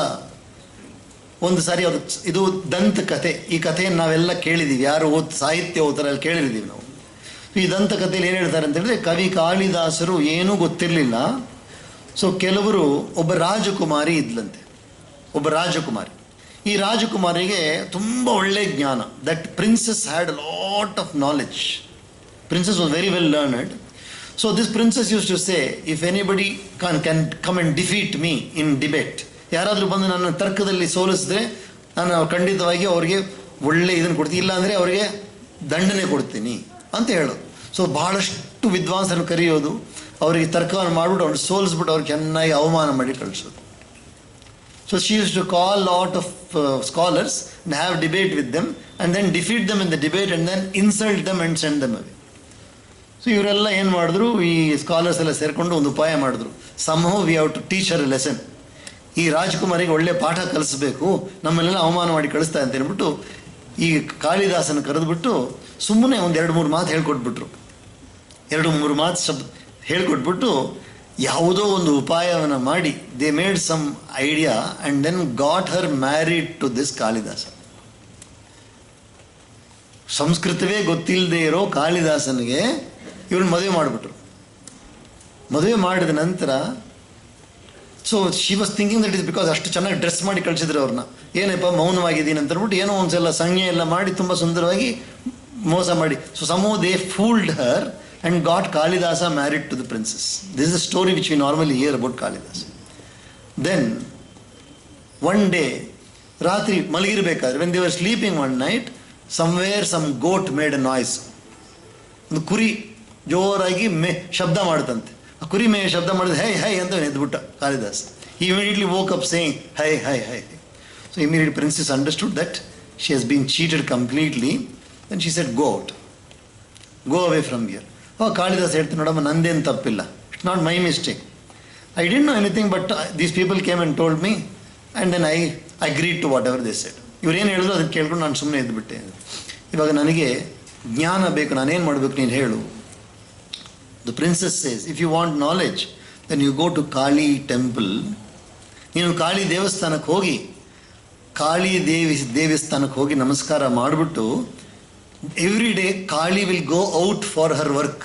ಒಂದು ಸಾರಿ ಅವರು, ಇದು ದಂತಕಥೆ, ಈ ಕಥೆಯನ್ನು ನಾವೆಲ್ಲ ಕೇಳಿದ್ದೀವಿ, ಯಾರು ಸಾಹಿತ್ಯ ಓದ್ತಾರಲ್ಲಿ ಕೇಳಿದ್ದೀವಿ ನಾವು. ಈ ದಂತಕಥೆಯಲ್ಲಿ ಏನು ಹೇಳ್ತಾರೆ ಅಂತ ಹೇಳಿದ್ರೆ, ಕವಿ ಕಾಳಿದಾಸರು ಏನೂ ಗೊತ್ತಿರಲಿಲ್ಲ. ಸೊ ಕೆಲವರು, ಒಬ್ಬ ರಾಜಕುಮಾರಿ ಇದ್ಲಂತೆ, ಒಬ್ಬ ರಾಜಕುಮಾರಿ. ಈ ರಾಜಕುಮಾರಿಗೆ ತುಂಬ ಒಳ್ಳೆ ಜ್ಞಾನ. That princess had a lot of knowledge. Princess was very well learned. So this princess used to say, if anybody can come and defeat me in debate, ಯಾರಾದರೂ ಬಂದು ನನ್ನ ತರ್ಕದಲ್ಲಿ ಸೋಲಿಸಿದ್ರೆ ನಾನು ಖಂಡಿತವಾಗಿ ಅವ್ರಿಗೆ ಒಳ್ಳೆ ಇದನ್ನು ಕೊಡ್ತೀನಿ, ಇಲ್ಲಾಂದರೆ ಅವರಿಗೆ ದಂಡನೆ ಕೊಡ್ತೀನಿ ಅಂತ ಹೇಳೋದು. ಸೊ ಬಹಳಷ್ಟು ವಿದ್ವಾಂಸರನ್ನು ಕರೆಯೋದು, ಅವರಿಗೆ ತರ್ಕವನ್ನು ಮಾಡಿಬಿಟ್ಟು ಅವ್ರು ಸೋಲಿಸ್ಬಿಟ್ಟು ಅವ್ರಿಗೆ ಚೆನ್ನಾಗಿ ಅವಮಾನ ಮಾಡಿ ಕಳಿಸೋದು. So she used to call lot of scholars and have debate with them and then defeat them in the debate and then insult them and send them away. So ಇವರೆಲ್ಲ ಏನು ಮಾಡಿದ್ರು, ಈ ಸ್ಕಾಲರ್ಸ್ ಎಲ್ಲ ಸೇರಿಕೊಂಡು ಒಂದು ಉಪಾಯ ಮಾಡಿದ್ರು. Somehow we have to teach her a lesson. ಈ ರಾಜ್ಕುಮಾರಿಗೆ ಒಳ್ಳೆ ಪಾಠ ಕಲಿಸ್ಬೇಕು, ನಮ್ಮನ್ನೆಲ್ಲ ಅವಮಾನ ಮಾಡಿ ಕಳಿಸ್ತಾ ಅಂತ ಹೇಳ್ಬಿಟ್ಟು ಈ ಕಾಳಿದಾಸನ ಕರೆದುಬಿಟ್ಟು ಸುಮ್ಮನೆ ಒಂದು 2-3 ಮಾತು ಹೇಳ್ಕೊಟ್ಬಿಟ್ರು. 2-3 ಮಾತು ಹೇಳ್ಕೊಟ್ಬಿಟ್ಟು ಯಾವುದೋ ಒಂದು ಉಪಾಯವನ್ನು ಮಾಡಿ they made some idea and then got her married to this Kalidasa. ಸಂಸ್ಕೃತವೇ ಗೊತ್ತಿಲ್ಲದೆ ಇರೋ ಕಾಳಿದಾಸನಿಗೆ ಇವ್ರನ್ನ ಮದುವೆ ಮಾಡಿಬಿಟ್ರು. ಮದುವೆ ಮಾಡಿದ ನಂತರ so she was thinking that is because ಅಷ್ಟು ಚೆನ್ನಾಗಿ ಡ್ರೆಸ್ ಮಾಡಿ ಕಳಿಸಿದ್ರು ಅವ್ರನ್ನ. ಏನಪ್ಪ ಮೌನವಾಗಿದ್ದೀನಿ ಅಂತ ಅಂದ್ಬಿಟ್ಟು ಏನೋ ಒಂದ್ಸಲ ಸಂಜ್ಞೆ ಎಲ್ಲ ಮಾಡಿ ತುಂಬ ಸುಂದರವಾಗಿ ಮೋಸ ಮಾಡಿ. So somehow they fooled her and got Kalidasa married to the princess. This is a story which we normally hear about Kalidasa. Then one day, Ratri malgirಬೇಕಾದ್ರೆ, when they were sleeping one night, somewhere some goat made a noise. ಒಂದು ಕುರಿ ಜೋರಾಗಿ ಶಬ್ದ ಮಾಡ್ತಂತೆ. ಆ ಕುರಿ ಶಬ್ದ ಮಾಡಿದ್ರೆ ಹೈ ಹೈ ಅಂತ ಎದ್ಬಿಟ್ಟ Kalidas. He immediately woke up saying ಹೈ ಹೈ ಹೈ. So immediately princess understood that she has been cheated completely. Then she said, go out, go away from here. Kalidas ಹೇಳ್ತೀನಿ, ನೋಡಮ್ಮ ನಂದೇನು ತಪ್ಪಿಲ್ಲ, it's not my mistake, I didn't know anything but these people came and told me and then I agreed to whatever they said. ಇವ್ರೇನು ಹೇಳಿದ್ರು ಅದಕ್ಕೆ ಕೇಳ್ಕೊಂಡು ನಾನು ಸುಮ್ಮನೆ ಎದ್ದುಬಿಟ್ಟೆ. ಇವಾಗ ನನಗೆ ಜ್ಞಾನ ಬೇಕು, ನಾನೇನು ಮಾಡಬೇಕು ನೀನು ಹೇಳು. The princess says, if you want knowledge then you go to Kali temple. ನೀನು ಕಾಳಿ ದೇವಸ್ಥಾನಕ್ಕೆ ಹೋಗಿ, ಕಾಳಿ ದೇವಸ್ಥಾನಕ್ಕೆ ಹೋಗಿ ನಮಸ್ಕಾರ ಮಾಡಿಬಿಟ್ಟು every day Kali will go out for her work.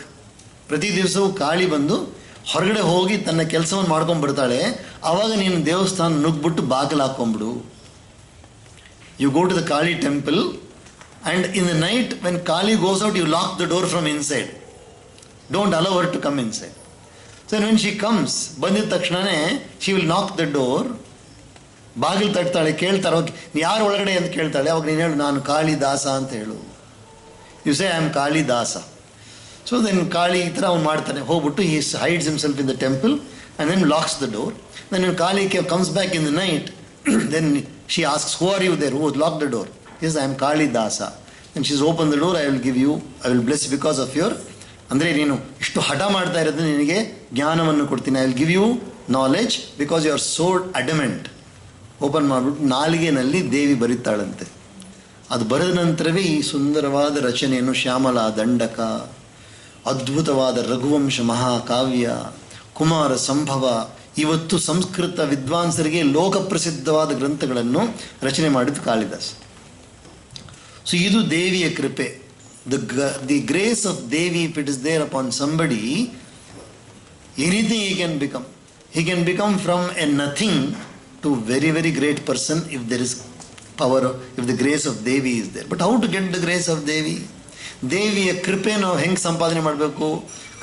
ಪ್ರತಿ ದಿವಸವೂ ಕಾಳಿ ಬಂದು ಹೊರಗಡೆ ಹೋಗಿ ತನ್ನ ಕೆಲಸವನ್ನು ಮಾಡ್ಕೊಂಡು ಬರ್ತಾಳೆ. ಆವಾಗ ನೀನು ದೇವಸ್ಥಾನ ನುಗ್ಬಿಟ್ಟು ಬಾಗಿಲು ಹಾಕೊಂಬಿಡು. You go to the Kali temple and in the night when Kali goes out you lock the door from inside. Don't allow her to come inside. So when she comes, ಬಂದಿದ ತಕ್ಷಣವೇ she will knock the door. ಬಾಗಿಲು ತಟ್ತಾಳೆ, ಕೇಳ್ತಾರೆ ಅವಾಗ ಯಾರು ಒಳಗಡೆ ಅಂತ ಕೇಳ್ತಾಳೆ. ಅವಾಗ ನೀನು ಹೇಳು, ನಾನು ಕಾಳಿದಾಸ ಅಂತ ಹೇಳು. You say I am Kalidasa. So then Kali ಈ ಥರ ಅವ್ನು ಮಾಡ್ತಾನೆ. ಹೋಗ್ಬಿಟ್ಟು he hides himself in the temple and then locks the door. Then Kali comes back in the night. Then she asks, who are you there, who lock the door? Yes, I am Kalidasa. Then she is open the door, I will give you, I will bless because of your, ಅಂದರೆ ನೀನು ಇಷ್ಟು ಹಠ ಮಾಡ್ತಾ ಇರೋದು, ನಿನಗೆ ಜ್ಞಾನವನ್ನು ಕೊಡ್ತೀನಿ. I will give you knowledge because you are so adamant. Open ಮಾಡಿಬಿಟ್ಟು ನಾಲಿಗೆನಲ್ಲಿ ದೇವಿ ಬರೀತಾಳಂತೆ. ಅದು ಬರೆದ ನಂತರವೇ ಈ ಸುಂದರವಾದ ರಚನೆಯನ್ನು, ಶ್ಯಾಮಲ ದಂಡಕ, ಅದ್ಭುತವಾದ ರಘುವಂಶ ಮಹಾಕಾವ್ಯ, ಕುಮಾರ ಸಂಭವ, ಇವತ್ತು ಸಂಸ್ಕೃತ ವಿದ್ವಾಂಸರಿಗೆ ಲೋಕಪ್ರಸಿದ್ಧವಾದ ಗ್ರಂಥಗಳನ್ನು ರಚನೆ ಮಾಡಿದ್ದು ಕಾಳಿದಾಸ್. ಸೊ ಇದು ದೇವಿಯ ಕೃಪೆ. The grace of Devi, if it is there upon somebody, anything he can become. He can become from a nothing to very, very great person if there is power, if the grace of Devi is there. But how to get the grace of Devi? ದೇವಿಯ ಕೃಪೆ ನಾವು ಹೆಂಗೆ ಸಂಪಾದನೆ ಮಾಡಬೇಕು?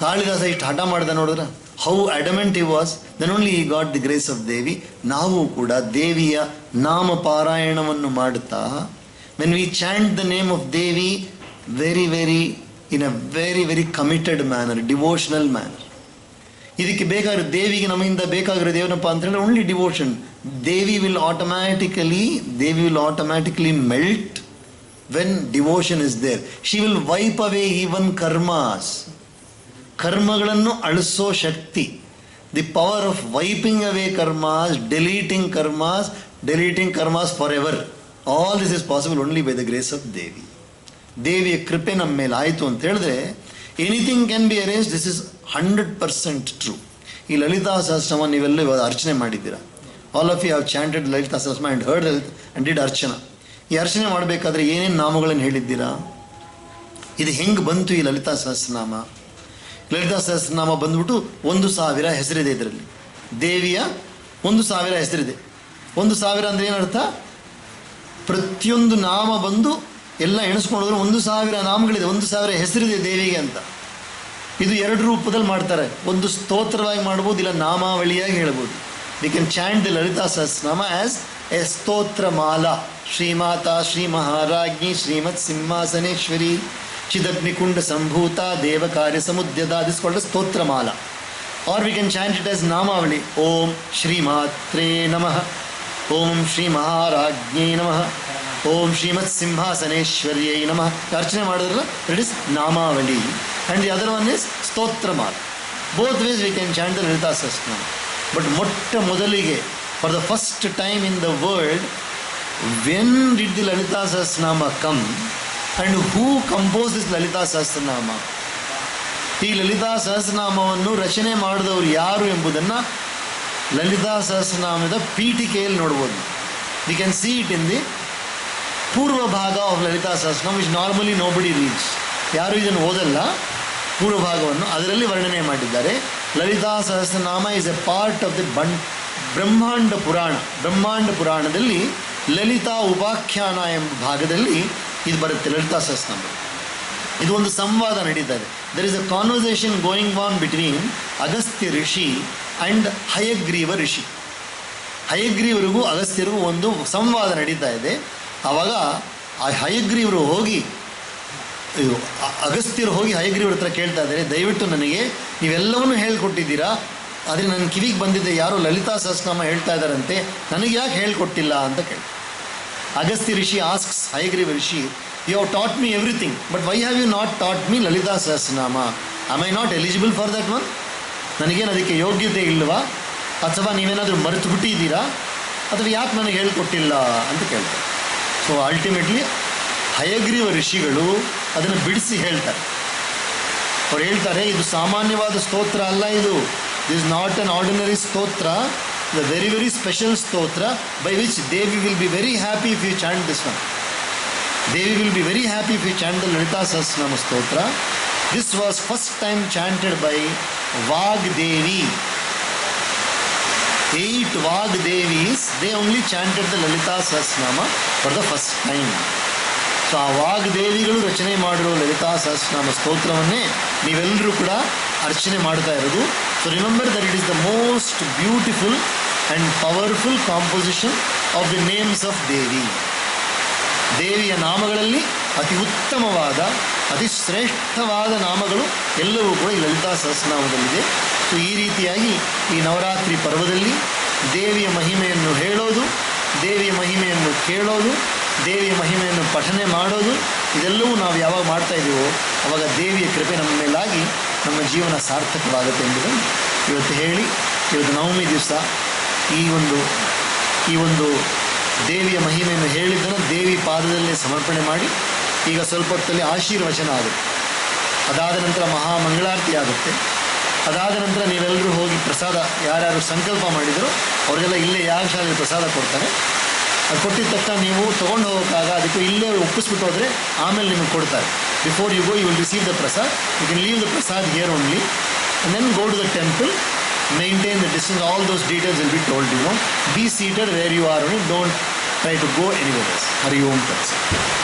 ಕಾಳಿದಾಸ ಇಷ್ಟು ಹಠ ಮಾಡ್ದ ನೋಡಿದ್ರೆ, how adamant he was, then only he got the grace of Devi. ನಾವು ಕೂಡ ದೇವಿಯ ನಾಮ ಪಾರಾಯಣವನ್ನು ಮಾಡುತ್ತಾ, when we chant the name of Devi very in a very committed manner, devotional manner. ಇದಕ್ಕೆ ಬೇಕಾಗಿರೋ ದೇವಿಗೆ ನಮ್ಮಿಂದ ಬೇಕಾಗಿರೋದು ಏನಪ್ಪ ಅಂತ ಹೇಳಿದ್ರೆ only devotion. Devi will automatically melt when devotion is there. She will wipe away even karmas. ಕರ್ಮಗಳನ್ನು ಅಳಿಸೋ ಶಕ್ತಿ, the power of wiping away karmas, ಡೆಲೀಟಿಂಗ್ karmas for ever. All this is possible only by the grace of Devi. ದೇವಿಯ ಕೃಪೆ ನಮ್ಮ ಮೇಲೆ ಆಯಿತು ಅಂತ ಹೇಳಿದ್ರೆ anything can be arrange. This is 100% true. ಈ ಲಲಿತಾ ಸಹಸ್ರನಾಮ ನೀವೆಲ್ಲ ಇವಾಗ ಅರ್ಚನೆ ಮಾಡಿದ್ದೀರಾ. All of you have chanted Lalita Sahasranama and heard and did archana. ಈ ಅರ್ಚನೆ ಮಾಡಬೇಕಾದ್ರೆ ಏನೇನು ನಾಮಗಳನ್ನು ಹೇಳಿದ್ದೀರಾ? ಇದು ಹೆಂಗೆ ಬಂತು ಈ ಲಲಿತಾ ಸಹಸ್ರನಾಮ? ಲಲಿತಾ ಸಹಸ್ರನಾಮ ಬಂದ್ಬಿಟ್ಟು 1000 ಹೆಸರಿದೆ ಇದರಲ್ಲಿ. ದೇವಿಯ 1000 ಹೆಸರಿದೆ. 1000 ಅಂದರೆ ಏನರ್ಥ? ಪ್ರತಿಯೊಂದು ನಾಮ ಬಂದು ಎಲ್ಲ ಎಣಿಸ್ಕೊಂಡ್ರೆ 1000 ನಾಮಗಳಿದೆ, 1000 ಹೆಸರಿದೆ ದೇವಿಗೆ ಅಂತ. ಇದು 2 ರೂಪದಲ್ಲಿ ಮಾಡ್ತಾರೆ. ಒಂದು ಸ್ತೋತ್ರವಾಗಿ ಮಾಡ್ಬೋದು, ಇಲ್ಲ ನಾಮಾವಳಿಯಾಗಿ ಹೇಳ್ಬೋದು. We can chant the Lalita Sahasranama as a stotra mala. Shrimata Shri ಮಹಾರಾಜ್ಞಿ ಶ್ರೀಮತ್ Simhasaneshwari ಚಿದಗ್ನಿಕುಂಡ ಸಂಭೂತ ದೇವ ಕಾರ್ಯ ಸಮುದ್ಯದ. This called stotra mala. Are we can chant it as namavali. ಓಂ ಶ್ರೀಮಾತ್ರೇ ನಮಃ, ಓಂ ಶ್ರೀ ಮಹಾರಾಜ್ಞೇ ನಮಃ, ಓಂ ಶ್ರೀಮತ್ ಸಿಂಹಾಸನೇಶ್ವರ್ಯೈ ನಮಃ. ಅರ್ಚನೆ ಮಾಡಿದ್ರಲ್ಲ, it is namavali. And the other one is stotramala. Both ways we can chant the Lalita Sahasranama. But ಮೊಟ್ಟ ಮೊದಲಿಗೆ for the first time in the world, when did the Lalita Sahasranama come and who compose this Lalita Sahasranama? ಈ ಲಲಿತಾ ಸಹಸ್ರನಾಮವನ್ನು ರಚನೆ ಮಾಡಿದವರು ಯಾರು ಎಂಬುದನ್ನು ಲಲಿತಾ ಸಹಸ್ರನಾಮದ ಪೀಠಿಕೆಯಲ್ಲಿ ನೋಡ್ಬೋದು. We can see it in the purva bhaga of Lalita Sahasranama, which normally nobody reads. ಯಾರು ಇದನ್ನು ಓದಲ್ಲ. ಪೂರ್ವ ಭಾಗವನ್ನು ಅದರಲ್ಲಿ ವರ್ಣನೆ ಮಾಡಿದ್ದಾರೆ. Lalita Sahasranama is a part of the Brahmanda Purana. ಬ್ರಹ್ಮಾಂಡ ಪುರಾಣದಲ್ಲಿ ಲಲಿತಾ ಉಪಾಖ್ಯಾನ ಎಂಬ ಭಾಗದಲ್ಲಿ ಇದು ಬರುತ್ತೆ, ಲಲಿತಾ ಸಹಸ್ರನಾಮ. ಇದು ಒಂದು ಸಂವಾದ ನಡೀತಾ ಇದೆ. There is a conversation going on between Agastya rishi and Hayagriva rishi. ಹಯಗ್ರೀವರಿಗೂ ಅಗಸ್ತ್ಯರಿಗೂ ಒಂದು ಸಂವಾದ ನಡೀತಾ ಇದೆ. ಆವಾಗ ಆ ಹಯಗ್ರೀವರು ಹೋಗಿ ಅಗಸ್ತ್ಯರು ಹೋಗಿ ಹಯಗ್ರೀವ್ರ ಹತ್ರ ಕೇಳ್ತಾ ಇದ್ದಾರೆ, ದಯವಿಟ್ಟು ನನಗೆ ನೀವೆಲ್ಲವನ್ನೂ ಹೇಳ್ಕೊಟ್ಟಿದ್ದೀರಾ, ಆದರೆ ನನ್ನ ಕಿವಿಗೆ ಬಂದಿದ್ದೆ ಯಾರೋ ಲಲಿತಾ ಸಹಸ್ರನಾಮ ಹೇಳ್ತಾ ಇದ್ದಾರಂತೆ, ನನಗೆ ಯಾಕೆ ಹೇಳ್ಕೊಟ್ಟಿಲ್ಲ ಅಂತ ಕೇಳ್ತಾರೆ. Agastya rishi asks Hayagriva rishi, you have taught me everything, but why have you not taught me Lalita Sahasranama? Am I not eligible for that one? ನನಗೇನು ಅದಕ್ಕೆ ಯೋಗ್ಯತೆ ಇಲ್ಲವಾ? ಅಥವಾ ನೀವೇನಾದರೂ ಮರೆತು ಬಿಟ್ಟಿದ್ದೀರಾ? ಅಥವಾ ಯಾಕೆ ನನಗೆ ಹೇಳ್ಕೊಟ್ಟಿಲ್ಲ ಅಂತ ಕೇಳ್ತಾರೆ. ಸೊ ಅಲ್ಟಿಮೇಟ್ಲಿ ಹಯಗ್ರೀವ ಋಷಿಗಳು ಅದನ್ನು ಬಿಡಿಸಿ ಹೇಳ್ತಾರೆ. ಅವ್ರು ಹೇಳ್ತಾರೆ, ಇದು ಸಾಮಾನ್ಯವಾದ ಸ್ತೋತ್ರ ಅಲ್ಲ, ಇದು this not an ordinary stotra, the very special stotra by which Devi will be very happy if you chant this one. Devi will be very happy if you chant the Lalita Sahasranama stotra. This was first time chanted by Vagdevi. 8 Vagdevis, they only chanted the ಲಲಿತಾ ಸಹಸ್ರನಾಮ for the first time. So ಆ ವಾಗ್ದೇವಿಗಳು ರಚನೆ ಮಾಡಿರೋ ಲಲಿತಾ ಸಹಸ್ರನಾಮ ಸ್ತೋತ್ರವನ್ನೇ ನೀವೆಲ್ಲರೂ ಕೂಡ ಅರ್ಚನೆ ಮಾಡ್ತಾ ಇರೋದು. So remember that it is the most beautiful and powerful composition of the names of Devi. ದೇವಿಯ ನಾಮಗಳಲ್ಲಿ ಅತಿ ಉತ್ತಮವಾದ, ಅತಿ ಶ್ರೇಷ್ಠವಾದ ನಾಮಗಳು ಎಲ್ಲವೂ ಕೂಡ ಈ ಲಲಿತಾ ಸಹಸ್ರನಾಮದಲ್ಲಿದೆ. ಸೊ ಈ ರೀತಿಯಾಗಿ ಈ ನವರಾತ್ರಿ ಪರ್ವದಲ್ಲಿ ದೇವಿಯ ಮಹಿಮೆಯನ್ನು ಹೇಳೋದು, ದೇವಿಯ ಮಹಿಮೆಯನ್ನು ಕೇಳೋದು, ದೇವಿಯ ಮಹಿಮೆಯನ್ನು ಪಠನೆ ಮಾಡೋದು, ಇದೆಲ್ಲವೂ ನಾವು ಯಾವಾಗ ಮಾಡ್ತಾ ಇದ್ದೀವೋ ಆವಾಗ ದೇವಿಯ ಕೃಪೆ ನಮ್ಮ ಮೇಲಾಗಿ ನಮ್ಮ ಜೀವನ ಸಾರ್ಥಕವಾಗುತ್ತೆ ಎಂಬುದನ್ನು ಇವತ್ತು ಹೇಳಿ, ಇವತ್ತು ನವಮಿ ದಿವಸ ಈ ಒಂದು ದೇವಿಯ ಮಹಿಮೆಯನ್ನು ಹೇಳಿದ್ದನ್ನು ದೇವಿ ಪಾದದಲ್ಲೇ ಸಮರ್ಪಣೆ ಮಾಡಿ ಈಗ ಸ್ವಲ್ಪ ಹೊತ್ತಲ್ಲಿ ಆಶೀರ್ವಚನ ಆಗುತ್ತೆ. ಅದಾದ ನಂತರ ಮಹಾಮಂಗಳಾರತಿ ಆಗುತ್ತೆ. ಅದಾದ ನಂತರ ನೀವೆಲ್ಲರೂ ಹೋಗಿ ಪ್ರಸಾದ, ಯಾರ್ಯಾರು ಸಂಕಲ್ಪ ಮಾಡಿದರೋ ಅವರಿಗೆಲ್ಲ ಇಲ್ಲೇ ಯಾಗಶಾಲೆಯಲ್ಲಿ ಪ್ರಸಾದ ಕೊಡ್ತಾರೆ. ಅದು ಕೊಟ್ಟಿದ ತಕ್ಷಣ ನೀವು ತೊಗೊಂಡು ಹೋಗೋಕ್ಕಾಗ ಅದಕ್ಕೆ ಇಲ್ಲೇ ಒಪ್ಪಿಸ್ಬಿಟ್ಟು ಹೋದರೆ ಆಮೇಲೆ ನಿಮಗೆ ಕೊಡ್ತಾರೆ. Before you go you will receive the prasad. You can leave the prasad here only and then go to the temple. Maintain the distance, all those details will be told, Be seated where you are only, don't try to go anywhere else. Hari Om Tat Sat.